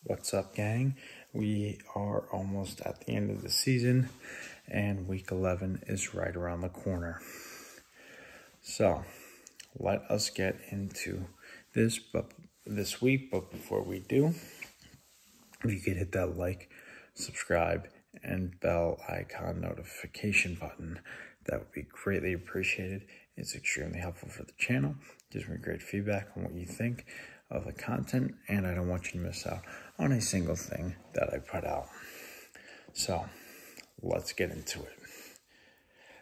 What's up, gang? We are almost at the end of the season, and week 11 is right around the corner. So, let us get into this week. But before we do, if you could hit that like, subscribe, and bell icon notification button, that would be greatly appreciated. It's extremely helpful for the channel. Gives me great feedback on what you think of the content, and I don't want you to miss out on a single thing that I put out. So let's get into it.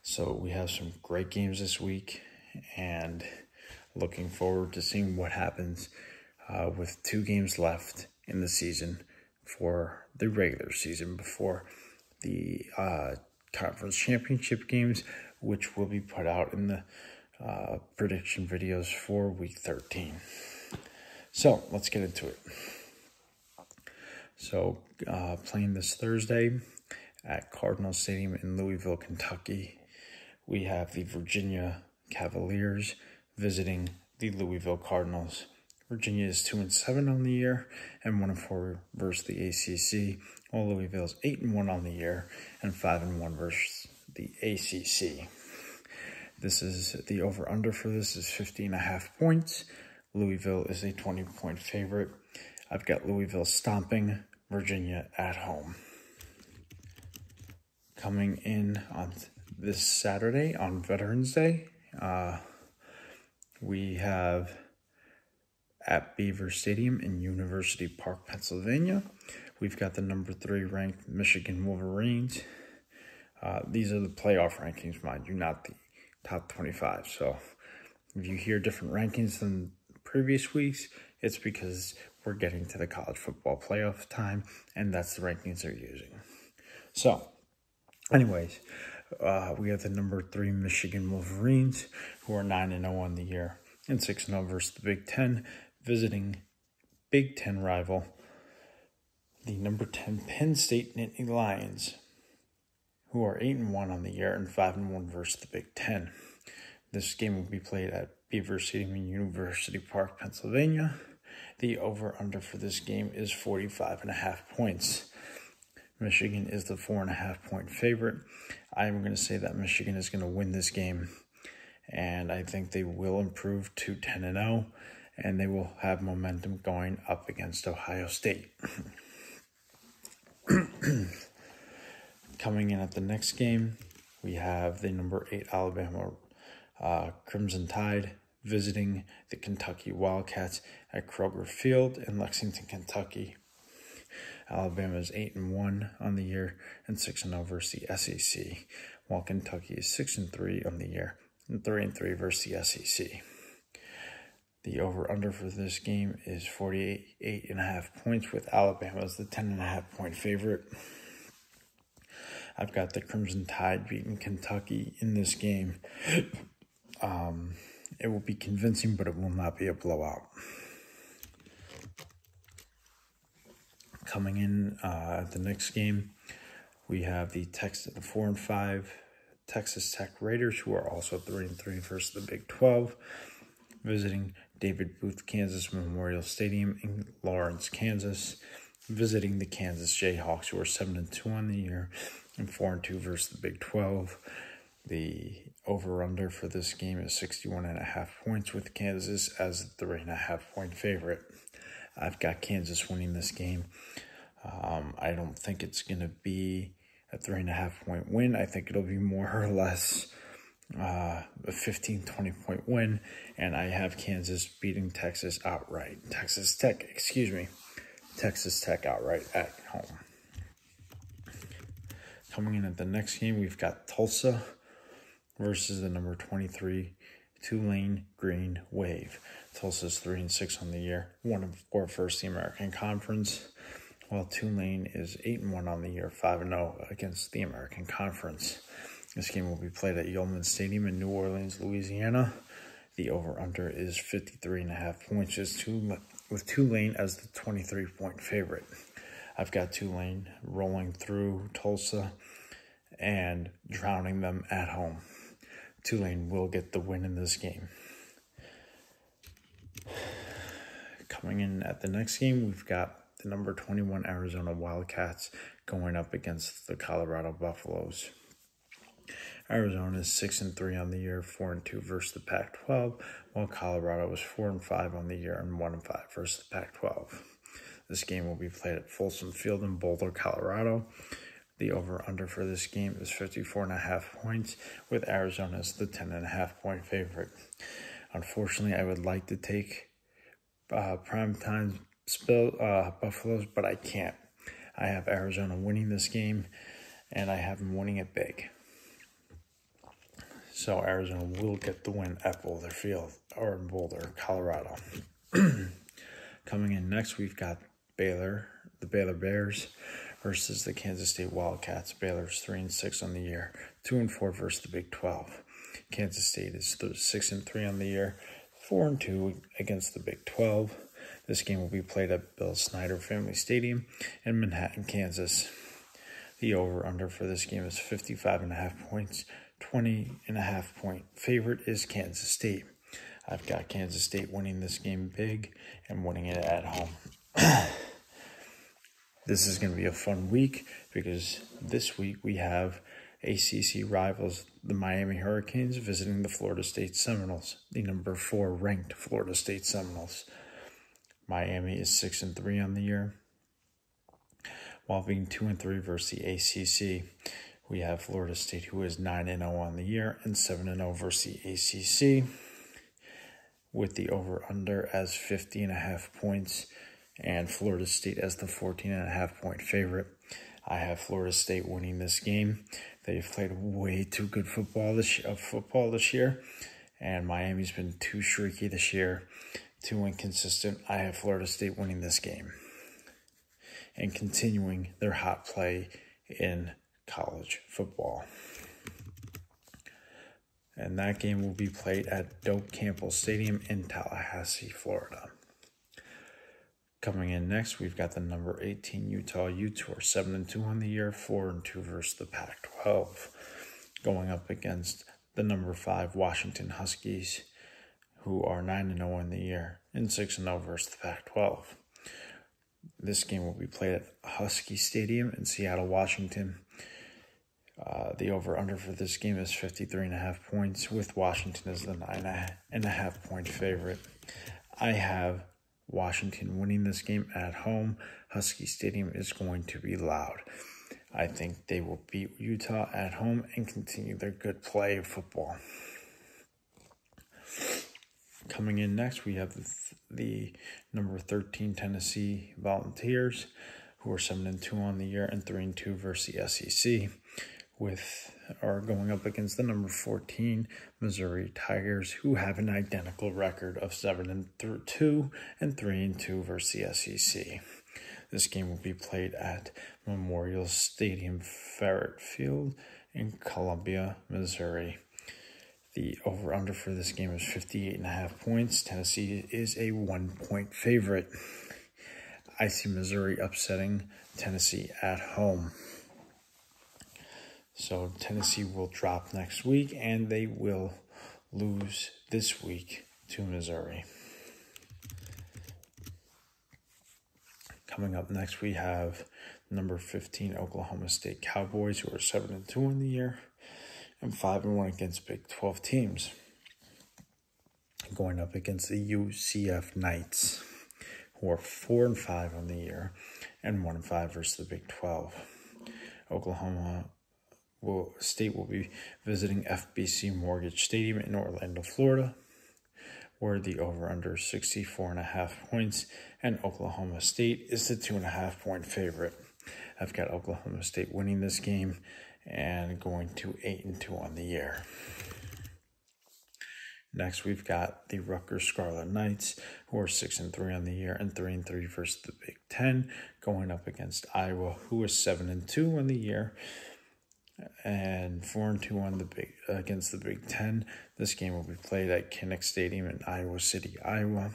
So we have some great games this week, and looking forward to seeing what happens with 2 games left in the season for the regular season before the conference championship games, which will be put out in the prediction videos for week 13. So let's get into it. So playing this Thursday at Cardinal Stadium in Louisville, Kentucky, we have the Virginia Cavaliers visiting the Louisville Cardinals. Virginia is 2-7 on the year and 1-4 versus the ACC, while Louisville is 8-1 on the year and 5-1 versus the ACC. This is the over-under for this is 50.5 points. Louisville is a 20-point favorite. I've got Louisville stomping Virginia at home. Coming in on this Saturday on Veterans Day, we have at Beaver Stadium in University Park, Pennsylvania, we've got the number 3 ranked Michigan Wolverines. These are the playoff rankings, mind you, not the top 25. So if you hear different rankings than previous weeks, it's because we're getting to the college football playoff time, and that's the rankings they're using. So anyways, we have the number 3 Michigan Wolverines, who are 9-0 on the year and 6-0 versus the Big Ten, visiting Big Ten rival, the number 10 Penn State Nittany Lions, who are 8-1 on the year and 5-1 versus the Big Ten. This game will be played at Beaver Stadium in University Park, Pennsylvania. The over-under for this game is 45.5 points. Michigan is the 4.5-point favorite. I'm going to say that Michigan is going to win this game, and I think they will improve to 10-0, and they will have momentum going up against Ohio State. Coming in at the next game, we have the number 8 Alabama Crimson Tide visiting the Kentucky Wildcats at Kroger Field in Lexington, Kentucky. Alabama is 8-1 on the year and 6-0 versus the SEC, while Kentucky is 6-3 on the year and 3-3 versus the SEC. The over-under for this game is 48.5 points, with Alabama as the 10.5-point favorite. I've got the Crimson Tide beating Kentucky in this game. It will be convincing, but it will not be a blowout. Coming in the next game, we have the 4-5 Texas Tech Raiders, who are also 3-3 versus the Big 12, visiting David Booth Kansas Memorial Stadium in Lawrence, Kansas, visiting the Kansas Jayhawks, who are 7-2 on the year and 4-2 versus the Big 12. The over-under for this game is 61.5 points, with Kansas as the 3.5-point favorite. I've got Kansas winning this game. I don't think it's going to be a 3.5-point win. I think it'll be more or less a 15-20 point win, and I have Kansas beating Texas outright. Texas Tech outright at home. Coming in at the next game, we've got Tulsa versus the number 23 Tulane Green Wave. Tulsa's 3-6 on the year, 1-4 versus the American Conference, while Tulane is 8-1 on the year, 5-0 against the American Conference. This game will be played at Yeoman Stadium in New Orleans, Louisiana. The over-under is 53.5 points, with Tulane as the 23-point favorite. I've got Tulane rolling through Tulsa and drowning them at home. Tulane will get the win in this game. Coming in at the next game, we've got the number 21 Arizona Wildcats going up against the Colorado Buffaloes. Arizona is 6-3 on the year, 4-2 versus the Pac-12, while Colorado is 4-5 on the year and 1-5 versus the Pac-12. This game will be played at Folsom Field in Boulder, Colorado. The over-under for this game is 54.5 points, with Arizona as the 10.5-point favorite. Unfortunately, I would like to take primetime Buffaloes, but I can't. I have Arizona winning this game, and I have them winning it big. So Arizona will get the win at Boulder Field, or in Boulder, Colorado. Coming in next, we've got the Baylor Bears versus the Kansas State Wildcats. Baylor's 3-6 on the year, 2-4 versus the Big 12. Kansas State is 6-3 on the year, 4-2 against the Big 12. This game will be played at Bill Snyder Family Stadium in Manhattan, Kansas. The over-under for this game is 55.5 points. 20.5-point favorite is Kansas State. I've got Kansas State winning this game big and winning it at home. This is going to be a fun week because this week we have ACC rivals, the Miami Hurricanes, visiting the Florida State Seminoles, the number 4 ranked Florida State Seminoles. Miami is 6-3 on the year, while being 2-3 versus the ACC. We have Florida State, who is 9-0 on the year and 7-0 versus the ACC, with the over-under as 50.5 points, and Florida State as the 14.5-point favorite. I have Florida State winning this game. They've played way too good football this year, and Miami's been too streaky this year, too inconsistent. I have Florida State winning this game and continuing their hot play in college football. And that game will be played at Doak Campbell Stadium in Tallahassee, Florida. Coming in next, we've got the number 18 Utah Utes, who are 7-2 on the year, 4-2 versus the Pac-12, going up against the number 5 Washington Huskies, who are 9-0 on the year and 6-0 versus the Pac-12. This game will be played at Husky Stadium in Seattle, Washington. The over-under for this game is 53.5 points, with Washington as the 9.5-point favorite. I have Washington winning this game at home. Husky Stadium is going to be loud. I think they will beat Utah at home and continue their good play of football. Coming in next, we have the number 13 Tennessee Volunteers, who are 7-2 on the year and 3-2 versus the SEC, are going up against the number 14 Missouri Tigers, who have an identical record of 7-2 and 3-2 versus the SEC. This game will be played at Memorial Stadium Farrell Field in Columbia, Missouri. The over-under for this game is 58.5 points. Tennessee is a 1-point favorite. I see Missouri upsetting Tennessee at home. So Tennessee will drop next week, and they will lose this week to Missouri. Coming up next, we have number 15 Oklahoma State Cowboys, who are 7-2 in the year and 5-1 against Big 12 teams, going up against the UCF Knights, who are 4-5 on the year and 1-5 versus the Big 12. Oklahoma State will be visiting FBC Mortgage Stadium in Orlando, Florida, where the over-under is 64.5 points, and Oklahoma State is the 2.5-point favorite. I've got Oklahoma State winning this game and going to 8-2 on the year. Next, we've got the Rutgers Scarlet Knights, who are 6-3 on the year and 3-3 versus the Big Ten, going up against Iowa, who is 7-2 on the year and 4-2 against the Big Ten. This game will be played at Kinnick Stadium in Iowa City, Iowa.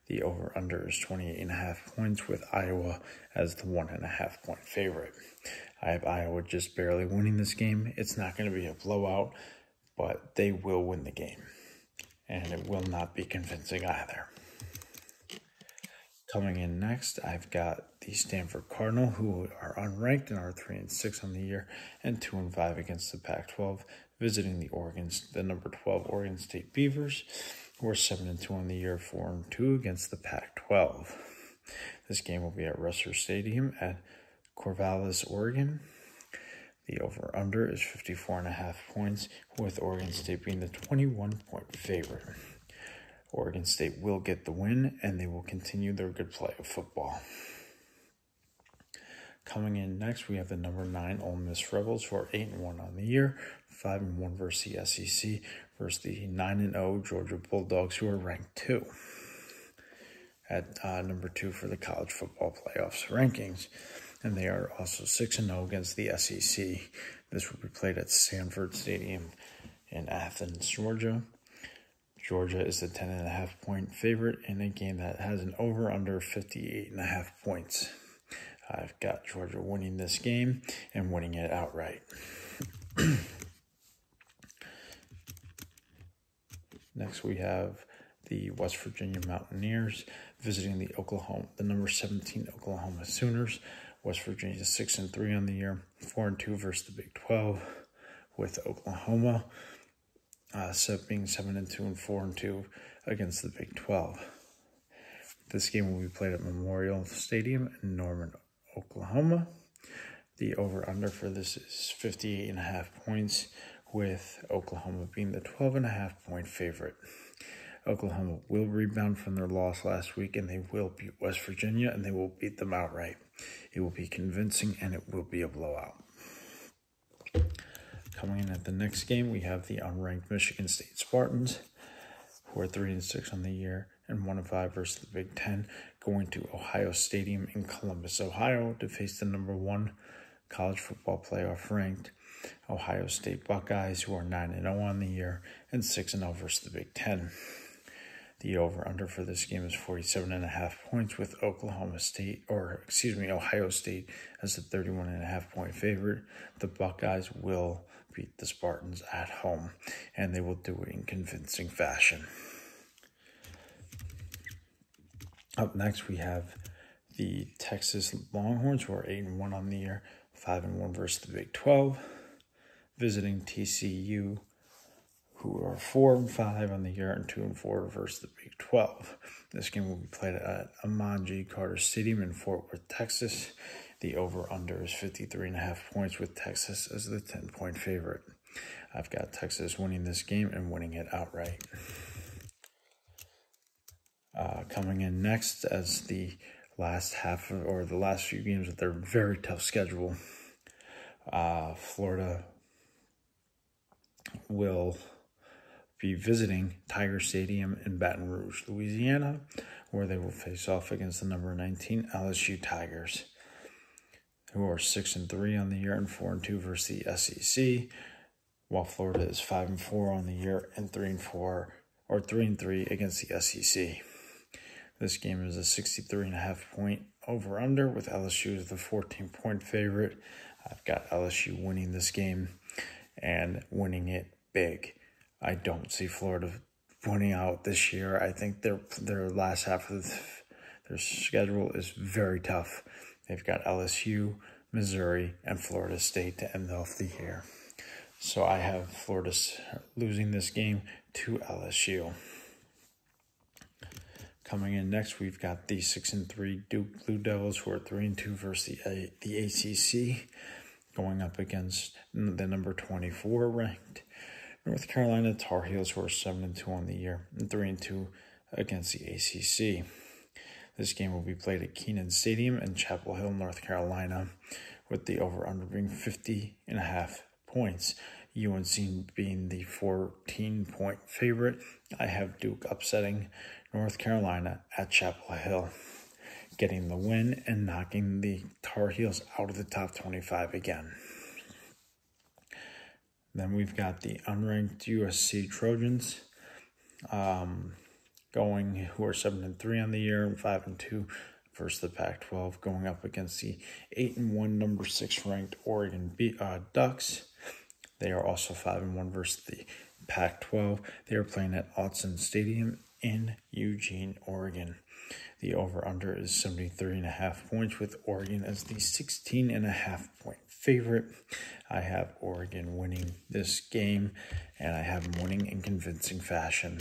The over-under is 28.5 points, with Iowa as the 1.5-point favorite. I have Iowa just barely winning this game. It's not going to be a blowout, but they will win the game, and it will not be convincing either. Coming in next, I've got the Stanford Cardinal, who are unranked and are 3-6 on the year and 2-5 against the Pac-12, visiting the number 12 Oregon State Beavers, who are 7-2 on the year, 4-2 against the Pac-12. This game will be at Rusker Stadium at Corvallis, Oregon. The over-under is 54.5 points, with Oregon State being the 21-point favorite. Oregon State will get the win, and they will continue their good play of football. Coming in next, we have the number 9 Ole Miss Rebels, who are 8-1 on the year, 5-1 versus the SEC, versus the 9-0 Georgia Bulldogs, who are ranked 2. At number 2 for the college football playoffs rankings. And they are also 6-0 against the SEC. This will be played at Sanford Stadium in Athens, Georgia. Georgia is the 10.5-point favorite in a game that has an over-under 58.5 points. I've got Georgia winning this game and winning it outright. Next, we have the West Virginia Mountaineers visiting the number 17 Oklahoma Sooners. West Virginia is 6-3 on the year, 4-2 versus the Big 12, with Oklahoma being 7-2 and 4-2 against the Big 12. This game will be played at Memorial Stadium in Norman, Oklahoma. The over-under for this is 58.5 points, with Oklahoma being the 12.5-point favorite. Oklahoma will rebound from their loss last week, and they will beat West Virginia, and they will beat them outright. It will be convincing, and it will be a blowout. Coming in at the next game, we have the unranked Michigan State Spartans, who are 3-6 on the year and 1-5 versus the Big Ten, going to Ohio Stadium in Columbus, Ohio, to face the number 1 college football playoff ranked Ohio State Buckeyes, who are 9-0 on the year and 6-0 versus the Big Ten. The over-under for this game is 47.5 points, with Ohio State as the 31.5-point favorite. The Buckeyes will beat the Spartans at home, and they will do it in convincing fashion. Up next, we have the Texas Longhorns, who are 8-1 on the year, 5-1 versus the Big 12, visiting TCU, who are 4-5 on the year and 2-4 versus the Big 12. This game will be played at Amon G. Carter Stadium in Fort Worth, Texas. The over-under is 53.5 points, with Texas as the 10-point favorite. I've got Texas winning this game and winning it outright. Coming in next as the last few games of their very tough schedule, Florida will be visiting Tiger Stadium in Baton Rouge, Louisiana, where they will face off against the number 19 LSU Tigers, who are 6-3 on the year and 4-2 versus the SEC, while Florida is 5-4 on the year and 3-3 against the SEC. This game is a 63.5-point over-under, with LSU as the 14-point favorite. I've got LSU winning this game and winning it big. I don't see Florida winning out this year. I think their last half of their schedule is very tough. They've got LSU, Missouri, and Florida State to end off the year. So I have Florida losing this game to LSU. Coming in next, we've got the 6-3 Duke Blue Devils, who are 3-2 versus the ACC, going up against the number 24 ranked North Carolina Tar Heels, who are 7-2 on the year and 3-2 against the ACC. This game will be played at Kenan Stadium in Chapel Hill, North Carolina, with the over-under being 50.5 points. UNC being the 14-point favorite. I have Duke upsetting North Carolina at Chapel Hill, getting the win and knocking the Tar Heels out of the top 25 again. Then we've got the unranked USC Trojans who are 7-3 on the year and 5-2 versus the Pac-12, going up against the 8-1 number 6 ranked Oregon Ducks. They are also 5-1 versus the Pac-12. They are playing at Autzen Stadium in Eugene, Oregon. The over-under is 73.5 points, with Oregon as the 16.5-point favorite. I have Oregon winning this game, and I have them winning in convincing fashion.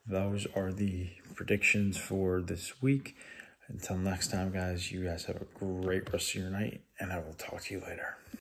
Those are the predictions for this week. Until next time, guys, you guys have a great rest of your night, and I will talk to you later.